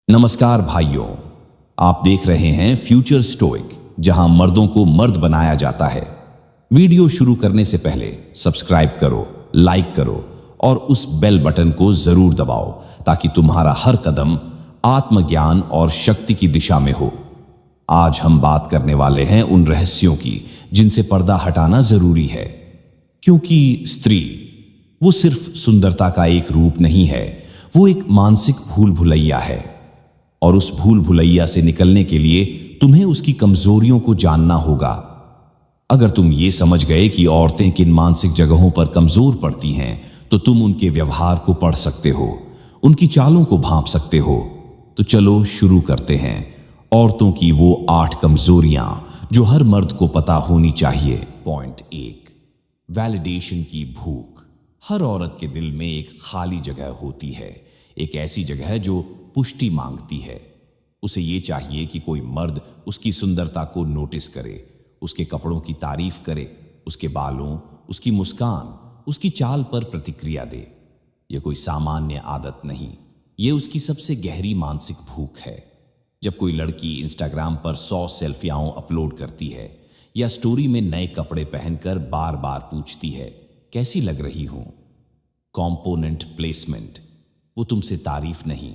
नमस्कार भाइयों, आप देख रहे हैं फ्यूचर स्टोइक, जहां मर्दों को मर्द बनाया जाता है। वीडियो शुरू करने से पहले सब्सक्राइब करो, लाइक करो और उस बेल बटन को जरूर दबाओ ताकि तुम्हारा हर कदम आत्मज्ञान और शक्ति की दिशा में हो। आज हम बात करने वाले हैं उन रहस्यों की जिनसे पर्दा हटाना जरूरी है, क्योंकि स्त्री वो सिर्फ सुंदरता का एक रूप नहीं है, वो एक मानसिक भूल भुलैया है। और उस भूल भुलैया से निकलने के लिए तुम्हें उसकी कमजोरियों को जानना होगा। अगर तुम ये समझ गए कि औरतें किन मानसिक जगहों पर कमजोर पड़ती हैं, तो तुम उनके व्यवहार को पढ़ सकते हो, उनकी चालों को भांप सकते हो। तो चलो शुरू करते हैं औरतों की वो 8 कमजोरियां जो हर मर्द को पता होनी चाहिए। पॉइंट 1, वैलिडेशन की भूख। हर औरत के दिल में एक खाली जगह होती है, एक ऐसी जगह जो पुष्टि मांगती है। उसे ये चाहिए कि कोई मर्द उसकी सुंदरता को नोटिस करे, उसके कपड़ों की तारीफ करे, उसके बालों, उसकी मुस्कान, उसकी चाल पर प्रतिक्रिया दे। यह कोई सामान्य आदत नहीं, यह उसकी सबसे गहरी मानसिक भूख है। जब कोई लड़की इंस्टाग्राम पर 100 सेल्फियां अपलोड करती है या स्टोरी में नए कपड़े पहनकर बार बार पूछती है कैसी लग रही हूं, कॉम्पोनेंट प्लेसमेंट, वो तुमसे तारीफ नहीं,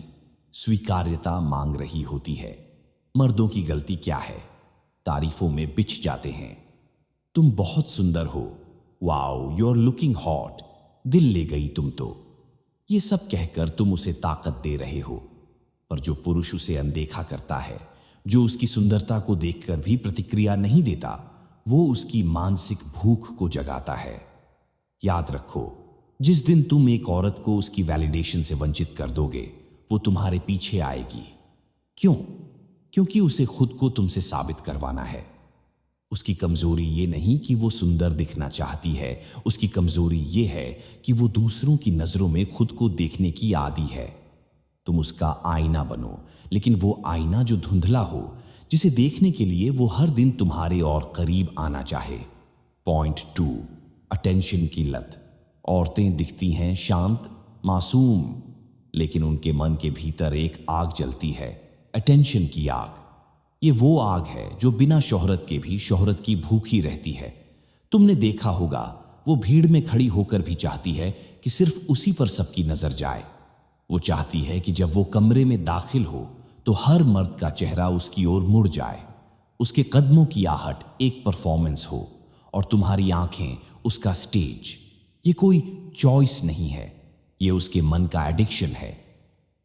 स्वीकार्यता मांग रही होती है। मर्दों की गलती क्या है? तारीफों में बिछ जाते हैं। तुम बहुत सुंदर हो, wow you are looking hot, दिल ले गई तुम तो। ये सब कहकर तुम उसे ताकत दे रहे हो। पर जो पुरुष उसे अनदेखा करता है, जो उसकी सुंदरता को देखकर भी प्रतिक्रिया नहीं देता, वो उसकी मानसिक भूख को जगाता है। याद रखो, जिस दिन तुम एक औरत को उसकी वैलिडेशन से वंचित कर दोगे, वो तुम्हारे पीछे आएगी। क्यों? क्योंकि उसे खुद को तुमसे साबित करवाना है। उसकी कमजोरी ये नहीं कि वो सुंदर दिखना चाहती है, उसकी कमजोरी ये है कि वो दूसरों की नजरों में खुद को देखने की आदी है। तुम उसका आईना बनो, लेकिन वो आईना जो धुंधला हो, जिसे देखने के लिए वो हर दिन तुम्हारे और करीब आना चाहे। पॉइंट 2, अटेंशन की लत। औरतें दिखती हैं शांत, मासूम, लेकिन उनके मन के भीतर एक आग जलती है, अटेंशन की आग। ये वो आग है जो बिना शोहरत के भी शोहरत की भूखी रहती है। तुमने देखा होगा, वो भीड़ में खड़ी होकर भी चाहती है कि सिर्फ उसी पर सबकी नजर जाए। वो चाहती है कि जब वो कमरे में दाखिल हो तो हर मर्द का चेहरा उसकी ओर मुड़ जाए, उसके कदमों की आहट एक परफॉर्मेंस हो और तुम्हारी आंखें उसका स्टेज। ये कोई चॉइस नहीं है, ये उसके मन का एडिक्शन है।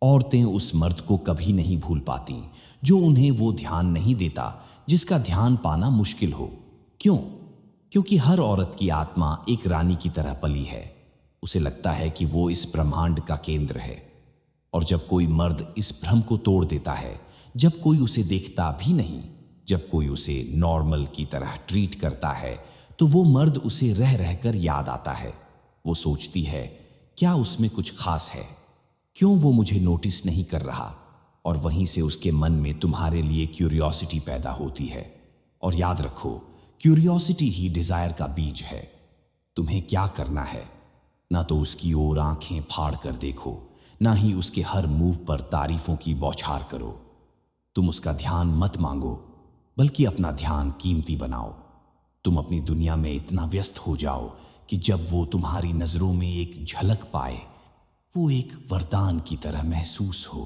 औरतें उस मर्द को कभी नहीं भूल पाती जो उन्हें वो ध्यान नहीं देता जिसका ध्यान पाना मुश्किल हो। क्यों? क्योंकि हर औरत की आत्मा एक रानी की तरह पली है। उसे लगता है कि वो इस ब्रह्मांड का केंद्र है। और जब कोई मर्द इस भ्रम को तोड़ देता है, जब कोई उसे देखता भी नहीं, जब कोई उसे नॉर्मल की तरह ट्रीट करता है, तो वो मर्द उसे रह रहकर याद आता है। वो सोचती है, क्या उसमें कुछ खास है? क्यों वो मुझे नोटिस नहीं कर रहा? और वहीं से उसके मन में तुम्हारे लिए क्यूरियोसिटी पैदा होती है। और याद रखो, क्यूरियोसिटी ही डिजायर का बीज है। तुम्हें क्या करना है? ना तो उसकी ओर आंखें फाड़ कर देखो, ना ही उसके हर मूव पर तारीफों की बौछार करो। तुम उसका ध्यान मत मांगो, बल्कि अपना ध्यान कीमती बनाओ। तुम अपनी दुनिया में इतना व्यस्त हो जाओ कि जब वो तुम्हारी नजरों में एक झलक पाए, वो एक वरदान की तरह महसूस हो।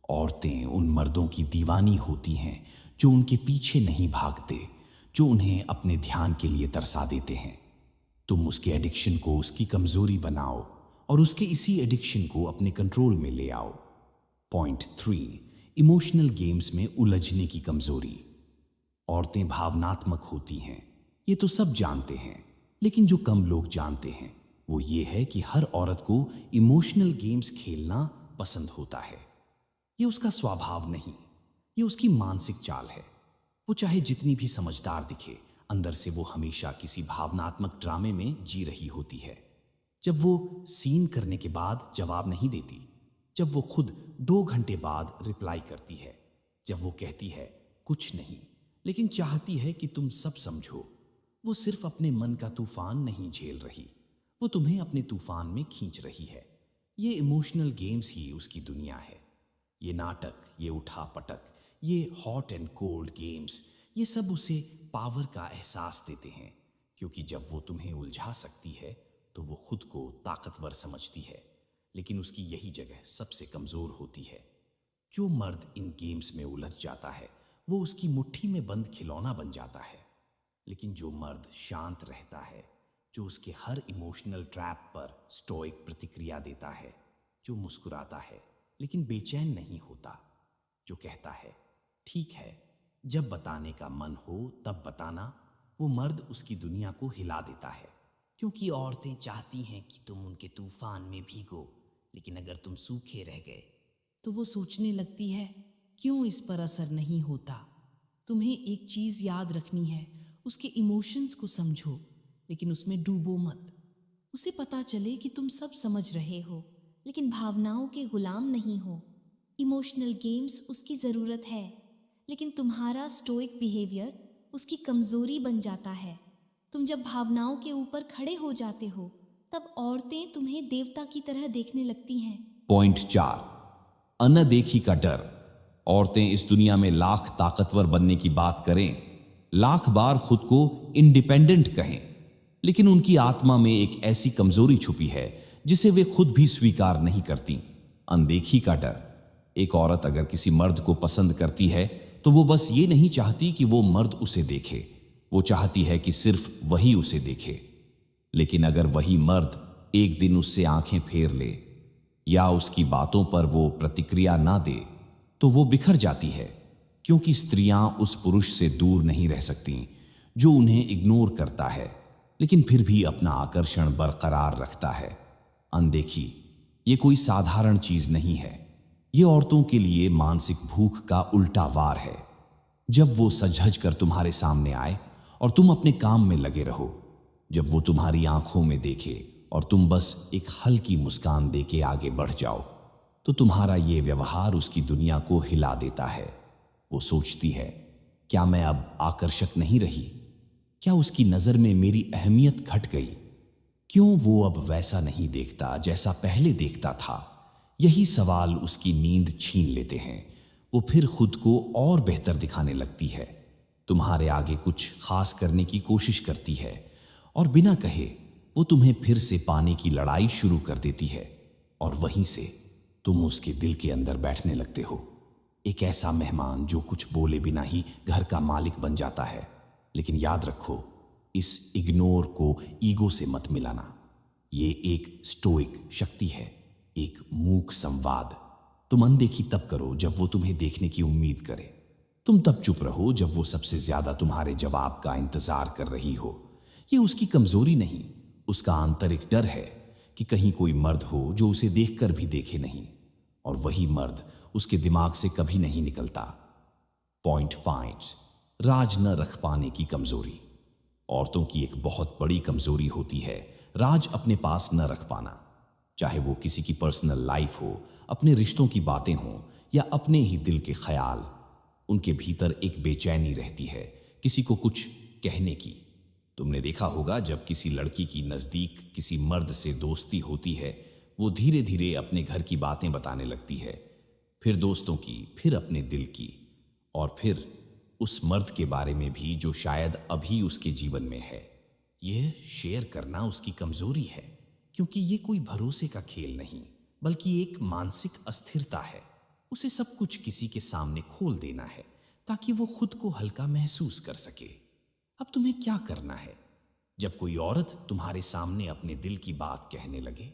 औरतें उन मर्दों की दीवानी होती हैं जो उनके पीछे नहीं भागते, जो उन्हें अपने ध्यान के लिए तरसा देते हैं। तुम उसके एडिक्शन को उसकी कमजोरी बनाओ और उसके इसी एडिक्शन को अपने कंट्रोल में ले आओ। पॉइंट 3, इमोशनल गेम्स में उलझने की कमजोरी। औरतें भावनात्मक होती हैं, ये तो सब जानते हैं, लेकिन जो कम लोग जानते हैं वो ये है कि हर औरत को इमोशनल गेम्स खेलना पसंद होता है। ये उसका स्वभाव नहीं, ये उसकी मानसिक चाल है। वो चाहे जितनी भी समझदार दिखे, अंदर से वो हमेशा किसी भावनात्मक ड्रामे में जी रही होती है। जब वो सीन करने के बाद जवाब नहीं देती, जब वो खुद 2 घंटे बाद रिप्लाई करती है, जब वो कहती है कुछ नहीं, लेकिन चाहती है कि तुम सब समझो, वो सिर्फ अपने मन का तूफान नहीं झेल रही, वो तुम्हें अपने तूफान में खींच रही है। ये इमोशनल गेम्स ही उसकी दुनिया है। ये नाटक, ये उठापटक, ये हॉट एंड कोल्ड गेम्स, ये सब उसे पावर का एहसास देते हैं, क्योंकि जब वो तुम्हें उलझा सकती है तो वो खुद को ताकतवर समझती है, लेकिन उसकी यही जगह सबसे कमज़ोर होती है। जो मर्द इन गेम्स में उलझ जाता है वो उसकी मुट्ठी में बंद खिलौना बन जाता है, लेकिन जो मर्द शांत रहता है, जो उसके हर इमोशनल ट्रैप पर स्टोइक प्रतिक्रिया देता है, जो मुस्कुराता है लेकिन बेचैन नहीं होता, जो कहता है ठीक है, जब बताने का मन हो तब बताना, वो मर्द उसकी दुनिया को हिला देता है। क्योंकि औरतें चाहती हैं कि तुम उनके तूफान में भीगो, लेकिन अगर तुम सूखे रह गए तो वो सोचने लगती है क्यों इस पर असर नहीं होता। तुम्हें एक चीज़ याद रखनी है, उसके इमोशंस को समझो, लेकिन उसमें डूबो मत। उसे पता चले कि तुम सब समझ रहे हो, लेकिन भावनाओं के गुलाम नहीं हो। इमोशनल गेम्स उसकी ज़रूरत है, लेकिन तुम्हारा स्टोइक बिहेवियर उसकी कमज़ोरी बन जाता है। तुम जब भावनाओं के ऊपर खड़े हो जाते हो तब औरतें तुम्हें देवता की तरह देखने लगती हैं। पॉइंट 4, अनदेखी का डर। औरतें इस दुनिया में लाख ताकतवर बनने की बात करें, लाख बार खुद को इंडिपेंडेंट कहें, लेकिन उनकी आत्मा में एक ऐसी कमजोरी छुपी है जिसे वे खुद भी स्वीकार नहीं करती, अनदेखी का डर। एक औरत अगर किसी मर्द को पसंद करती है तो वो बस ये नहीं चाहती कि वो मर्द उसे देखे, वो चाहती है कि सिर्फ वही उसे देखे। लेकिन अगर वही मर्द एक दिन उससे आंखें फेर ले या उसकी बातों पर वो प्रतिक्रिया ना दे तो वो बिखर जाती है, क्योंकि स्त्रियां उस पुरुष से दूर नहीं रह सकती जो उन्हें इग्नोर करता है लेकिन फिर भी अपना आकर्षण बरकरार रखता है। अनदेखी ये कोई साधारण चीज नहीं है, ये औरतों के लिए मानसिक भूख का उल्टा वार है। जब वो सज-धज कर तुम्हारे सामने आए और तुम अपने काम में लगे रहो, जब वो तुम्हारी आंखों में देखे और तुम बस एक हल्की मुस्कान देके आगे बढ़ जाओ, तो तुम्हारा ये व्यवहार उसकी दुनिया को हिला देता है। वो सोचती है क्या मैं अब आकर्षक नहीं रही, क्या उसकी नजर में मेरी अहमियत घट गई, क्यों वो अब वैसा नहीं देखता जैसा पहले देखता था। यही सवाल उसकी नींद छीन लेते हैं। वो फिर खुद को और बेहतर दिखाने लगती है, तुम्हारे आगे कुछ खास करने की कोशिश करती है और बिना कहे वो तुम्हें फिर से पाने की लड़ाई शुरू कर देती है, और वहीं से तुम उसके दिल के अंदर बैठने लगते हो। एक ऐसा मेहमान जो कुछ बोले बिना ही घर का मालिक बन जाता है। लेकिन याद रखो, इस इग्नोर को ईगो से मत मिलाना। ये एक स्टोइक शक्ति है, एक मूक संवाद। तुम अनदेखी तब करो जब वो तुम्हें देखने की उम्मीद करे। तुम तब चुप रहो जब वो सबसे ज्यादा तुम्हारे जवाब का इंतजार कर रही हो। ये उसकी कमजोरी नहीं, उसका आंतरिक डर है कि कहीं कोई मर्द हो जो उसे देखकर भी देखे नहीं, और वही मर्द उसके दिमाग से कभी नहीं निकलता। पॉइंट 5, राज न रख पाने की कमजोरी। औरतों की एक बहुत बड़ी कमजोरी होती है राज अपने पास न रख पाना। चाहे वो किसी की पर्सनल लाइफ हो, अपने रिश्तों की बातें हों या अपने ही दिल के ख्याल, उनके भीतर एक बेचैनी रहती है किसी को कुछ कहने की। तुमने देखा होगा जब किसी लड़की की नज़दीक किसी मर्द से दोस्ती होती है, वो धीरे धीरे अपने घर की बातें बताने लगती है, फिर दोस्तों की, फिर अपने दिल की, और फिर उस मर्द के बारे में भी जो शायद अभी उसके जीवन में है। यह शेयर करना उसकी कमजोरी है, क्योंकि ये कोई भरोसे का खेल नहीं बल्कि एक मानसिक अस्थिरता है। उसे सब कुछ किसी के सामने खोल देना है ताकि वो खुद को हल्का महसूस कर सके। अब तुम्हें क्या करना है, जब कोई औरत तुम्हारे सामने अपने दिल की बात कहने लगे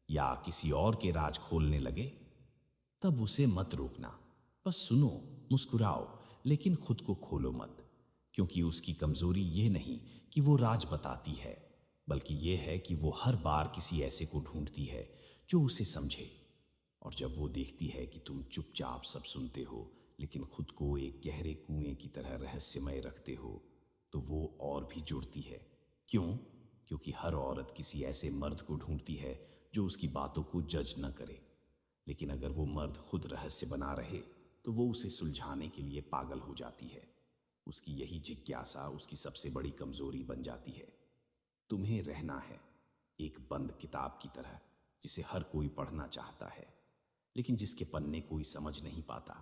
या किसी और के राज खोलने लगे, तब उसे मत रोकना, बस सुनो, मुस्कुराओ, लेकिन खुद को खोलो मत। क्योंकि उसकी कमजोरी ये नहीं कि वो राज बताती है, बल्कि ये है कि वो हर बार किसी ऐसे को ढूंढती है जो उसे समझे। और जब वो देखती है कि तुम चुपचाप सब सुनते हो लेकिन खुद को एक गहरे कुएं की तरह रहस्यमय रखते हो, तो वो और भी जुड़ती है। क्यों? क्योंकि हर औरत किसी ऐसे मर्द को ढूंढती है जो उसकी बातों को जज न करे। लेकिन अगर वो मर्द खुद रहस्य बना रहे तो वो उसे सुलझाने के लिए पागल हो जाती है। उसकी यही जिज्ञासा उसकी सबसे बड़ी कमजोरी बन जाती है। तुम्हें रहना है एक बंद किताब की तरह जिसे हर कोई पढ़ना चाहता है, लेकिन जिसके पन्ने कोई समझ नहीं पाता।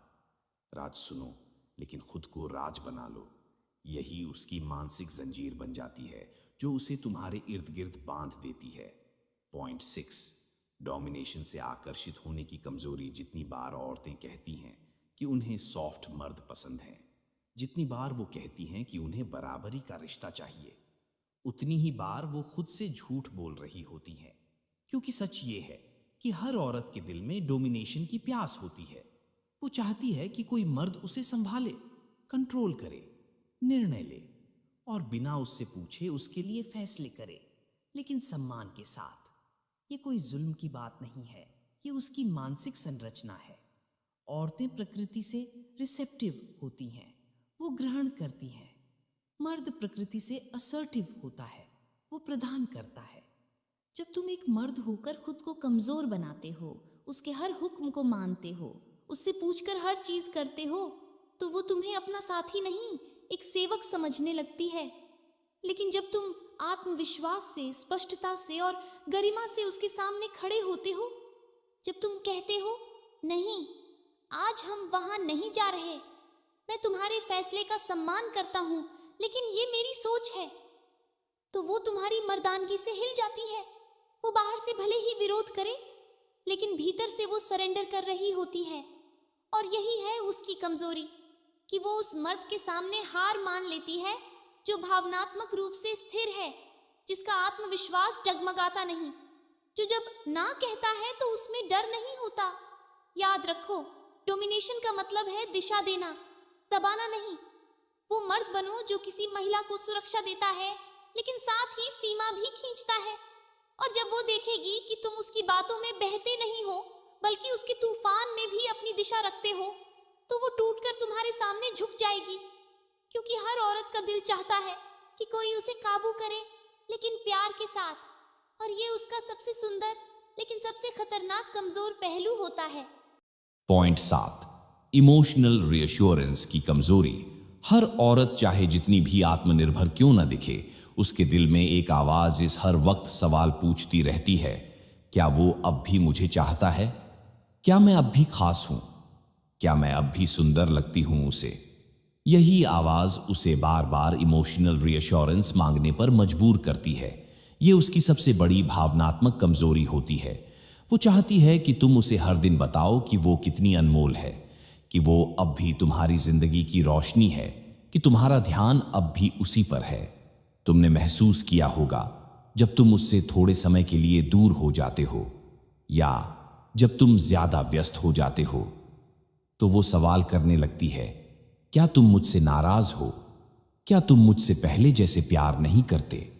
राज सुनो, लेकिन खुद को राज बना लो। यही उसकी मानसिक जंजीर बन जाती है जो उसे तुम्हारे इर्द गिर्द बांध देती है। पॉइंट 6, डोमिनेशन से आकर्षित होने की कमजोरी। जितनी बार औरतें कहती हैं कि उन्हें सॉफ्ट मर्द पसंद हैं, जितनी बार वो कहती हैं कि उन्हें बराबरी का रिश्ता चाहिए, उतनी ही बार वो खुद से झूठ बोल रही होती हैं। क्योंकि सच ये है कि हर औरत के दिल में डोमिनेशन की प्यास होती है। वो चाहती है कि कोई मर्द उसे संभाले, कंट्रोल करे, निर्णय ले और बिना उससे पूछे उसके लिए फैसले करे, लेकिन सम्मान के साथ। ये कोई जुल्म की बात नहीं है, ये उसकी मानसिक संरचना है। औरतें प्रकृति से रिसेप्टिव होती हैं, वो ग्रहण करती हैं। मर्द प्रकृति से असर्टिव होता है, वो प्रदान करता है। जब तुम एक मर्द होकर खुद को कमजोर बनाते हो, उसके हर हुक्म को मानते हो, उससे पूछकर हर चीज करते हो, तो वो तुम्हें अपना साथी नहीं, एक सेवक समझने लगती है। लेकिन जब तुम आत्मविश्वास से, स्पष्टता से और गरिमा से उसके सामने खड़े होते हो, जब तुम कहते हो नहीं, आज हम वहां नहीं जा रहे, मैं तुम्हारे फैसले का सम्मान करता हूं, लेकिन ये मेरी सोच है, तो वो तुम्हारी मर्दानगी से हिल जाती है। वो बाहर से भले ही विरोध करे, लेकिन भीतर से वो सरेंडर कर रही होती है। और यही है उसकी कमजोरी कि वो उस मर्द के सामने हार मान लेती है जो भावनात्मक रूप से स्थिर है, जिसका आत्मविश्वास डगमगाता नहीं, जो जब ना कहता है तो उसमें डर नहीं होता। याद रखो, डोमिनेशन का मतलब है दिशा देना, दबाना नहीं। वो मर्द बनो जो किसी महिला को सुरक्षा देता है, लेकिन साथ ही सीमा भी खींचता है। और जब वो देखेगी कि तुम उसकी बातों में बहते नहीं हो, बल्कि उसके तूफान में भी अपनी दिशा रखते हो, तो वो टूटकर तुम्हारे सामने झुक जाएगी। क्योंकि हर औरत का दिल चाहता है कि कोई उसे काबू करे, लेकिन प्यार के साथ। और ये उसका सबसे सुंदर लेकिन सबसे खतरनाक कमजोर पहलू होता है। पॉइंट 7, इमोशनल रिएश्योरेंस की कमजोरी। हर औरत चाहे जितनी भी आत्मनिर्भर क्यों न दिखे, उसके दिल में एक आवाज इस हर वक्त सवाल पूछती रहती है, क्या वो अब भी मुझे चाहता है? क्या मैं अब भी खास हूं? क्या मैं अब भी सुंदर लगती हूं उसे? यही आवाज उसे बार बार इमोशनल रिएश्योरेंस मांगने पर मजबूर करती है। ये उसकी सबसे बड़ी भावनात्मक कमजोरी होती है। वो चाहती है कि तुम उसे हर दिन बताओ कि वो कितनी अनमोल है, कि वो अब भी तुम्हारी जिंदगी की रोशनी है, कि तुम्हारा ध्यान अब भी उसी पर है। तुमने महसूस किया होगा जब तुम उससे थोड़े समय के लिए दूर हो जाते हो, या जब तुम ज्यादा व्यस्त हो जाते हो, तो वो सवाल करने लगती है, क्या तुम मुझसे नाराज हो? क्या तुम मुझसे पहले जैसे प्यार नहीं करते?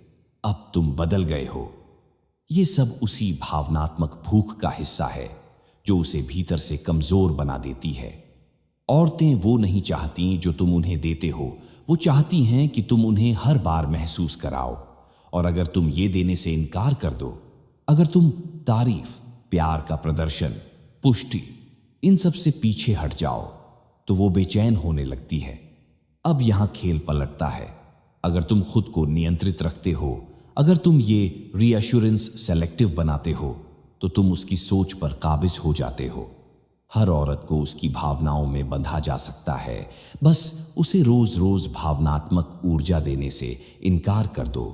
अब तुम बदल गए हो। ये सब उसी भावनात्मक भूख का हिस्सा है जो उसे भीतर से कमजोर बना देती है। औरतें वो नहीं चाहती जो तुम उन्हें देते हो, वो चाहती हैं कि तुम उन्हें हर बार महसूस कराओ। और अगर तुम ये देने से इनकार कर दो, अगर तुम तारीफ, प्यार का प्रदर्शन, पुष्टि, इन सब से पीछे हट जाओ, तो वो बेचैन होने लगती है। अब यहां खेल पलटता है। अगर तुम खुद को नियंत्रित रखते हो, अगर तुम ये रीअश्योरेंस सेलेक्टिव बनाते हो, तो तुम उसकी सोच पर काबिज हो जाते हो। हर औरत को उसकी भावनाओं में बंधा जा सकता है, बस उसे रोज रोज भावनात्मक ऊर्जा देने से इनकार कर दो,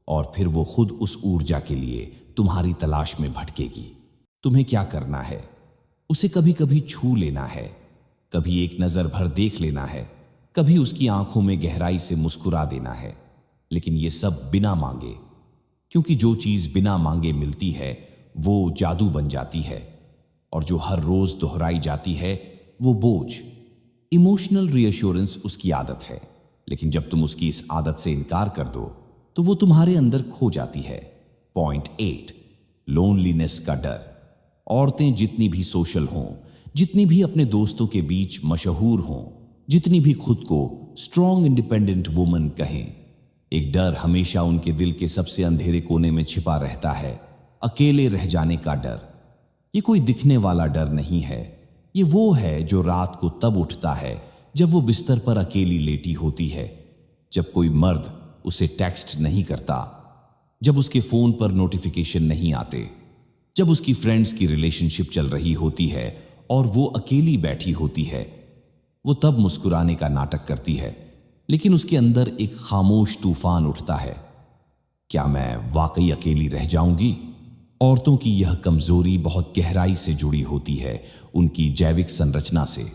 और फिर वो खुद उस ऊर्जा के लिए तुम्हारी तलाश में भटकेगी। तुम्हें क्या करना है? उसे कभी कभी छू लेना है, कभी एक नजर भर देख लेना है, कभी उसकी आंखों में गहराई से मुस्कुरा देना है, लेकिन ये सब बिना मांगे। क्योंकि जो चीज बिना मांगे मिलती है वो जादू बन जाती है, और जो हर रोज दोहराई जाती है वो बोझ। इमोशनल रीअश्योरेंस उसकी आदत है, लेकिन जब तुम उसकी इस आदत से इनकार कर दो तो वो तुम्हारे अंदर खो जाती है। पॉइंट 8, लोनलीनेस का डर। औरतें जितनी भी सोशल हों, जितनी भी अपने दोस्तों के बीच मशहूर हों, जितनी भी खुद को स्ट्रॉन्ग इंडिपेंडेंट वुमन कहें, एक डर हमेशा उनके दिल के सबसे अंधेरे कोने में छिपा रहता है, अकेले रह जाने का डर। ये कोई दिखने वाला डर नहीं है, ये वो है जो रात को तब उठता है जब वो बिस्तर पर अकेली लेटी होती है, जब कोई मर्द उसे टेक्स्ट नहीं करता, जब उसके फोन पर नोटिफिकेशन नहीं आते, जब उसकी फ्रेंड्स की रिलेशनशिप चल रही होती है और वो अकेली बैठी होती है, वो तब मुस्कुराने का नाटक करती है, लेकिन उसके अंदर एक खामोश तूफान उठता है। क्या मैं वाकई अकेली रह जाऊंगी? औरतों की यह कमजोरी बहुत गहराई से जुड़ी होती है उनकी जैविक संरचना से।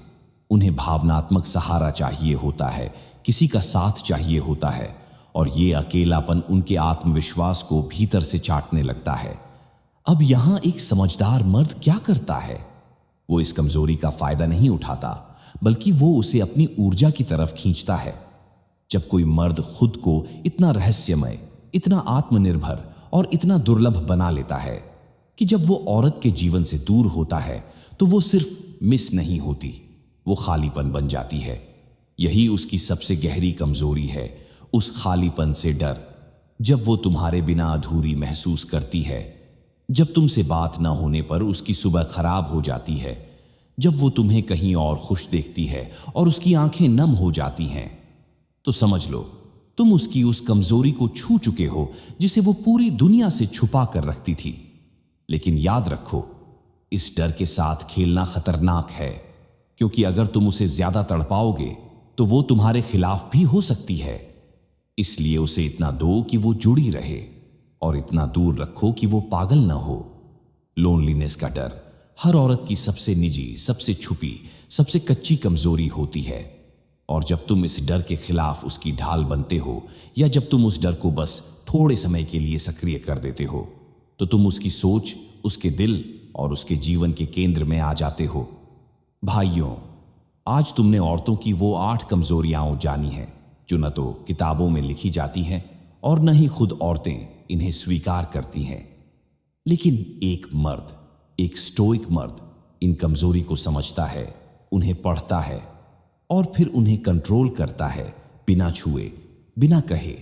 उन्हें भावनात्मक सहारा चाहिए होता है, किसी का साथ चाहिए होता है, और ये अकेलापन उनके आत्मविश्वास को भीतर से चाटने लगता है। अब यहां एक समझदार मर्द क्या करता है? वो इस कमजोरी का फायदा नहीं उठाता, बल्कि वो उसे अपनी ऊर्जा की तरफ खींचता है। जब कोई मर्द खुद को इतना रहस्यमय, इतना आत्मनिर्भर और इतना दुर्लभ बना लेता है कि जब वो औरत के जीवन से दूर होता है तो वो सिर्फ मिस नहीं होती, वो खालीपन बन जाती है। यही उसकी सबसे गहरी कमजोरी है, उस खालीपन से डर। जब वो तुम्हारे बिना अधूरी महसूस करती है, जब तुमसे बात ना होने पर उसकी सुबह खराब हो जाती है, जब वो तुम्हें कहीं और खुश देखती है और उसकी आंखें नम हो जाती हैं, तो समझ लो तुम उसकी उस कमजोरी को छू चुके हो जिसे वो पूरी दुनिया से छुपा कर रखती थी। लेकिन याद रखो, इस डर के साथ खेलना खतरनाक है, क्योंकि अगर तुम उसे ज्यादा तड़पाओगे तो वो तुम्हारे खिलाफ भी हो सकती है। इसलिए उसे इतना दो कि वो जुड़ी रहे और इतना दूर रखो कि वो पागल ना हो। लोनलीनेस का डर हर औरत की सबसे निजी, सबसे छुपी, सबसे कच्ची कमजोरी होती है। और जब तुम इस डर के खिलाफ उसकी ढाल बनते हो, या जब तुम उस डर को बस थोड़े समय के लिए सक्रिय कर देते हो, तो तुम उसकी सोच, उसके दिल और उसके जीवन के केंद्र में आ जाते हो। भाइयों, आज तुमने औरतों की वो 8 कमजोरियां जानी हैं जो न तो किताबों में लिखी जाती हैं और न ही खुद औरतें इन्हें स्वीकार करती हैं। लेकिन एक मर्द, एक स्टोइक मर्द इन कमजोरी को समझता है, उन्हें पढ़ता है और फिर उन्हें कंट्रोल करता है, बिना छुए, बिना कहे।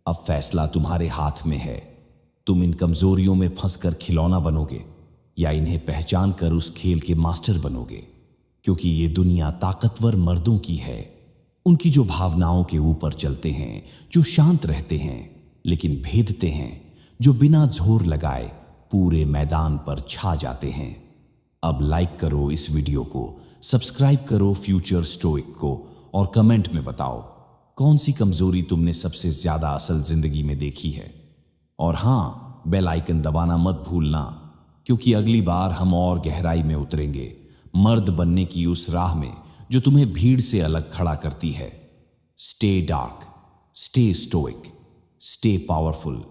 अब फैसला तुम्हारे हाथ में है। तुम इन कमजोरियों में फंसकर खिलौना बनोगे या इन्हें पहचान कर उस खेल के मास्टर बनोगे, क्योंकि ये दुनिया ताकतवर मर्दों की है, उनकी जो भावनाओं के ऊपर चलते हैं, जो शांत रहते हैं लेकिन भेदते हैं, जो बिना जोर लगाए पूरे मैदान पर छा जाते हैं। अब लाइक करो इस वीडियो को, सब्सक्राइब करो फ्यूचर स्टोइक को और कमेंट में बताओ कौन सी कमजोरी तुमने सबसे ज्यादा असल जिंदगी में देखी है। और हाँ, बेल आइकन दबाना मत भूलना, क्योंकि अगली बार हम और गहराई में उतरेंगे मर्द बनने की उस राह में जो तुम्हें भीड़ से अलग खड़ा करती है। Stay dark, stay stoic, stay powerful.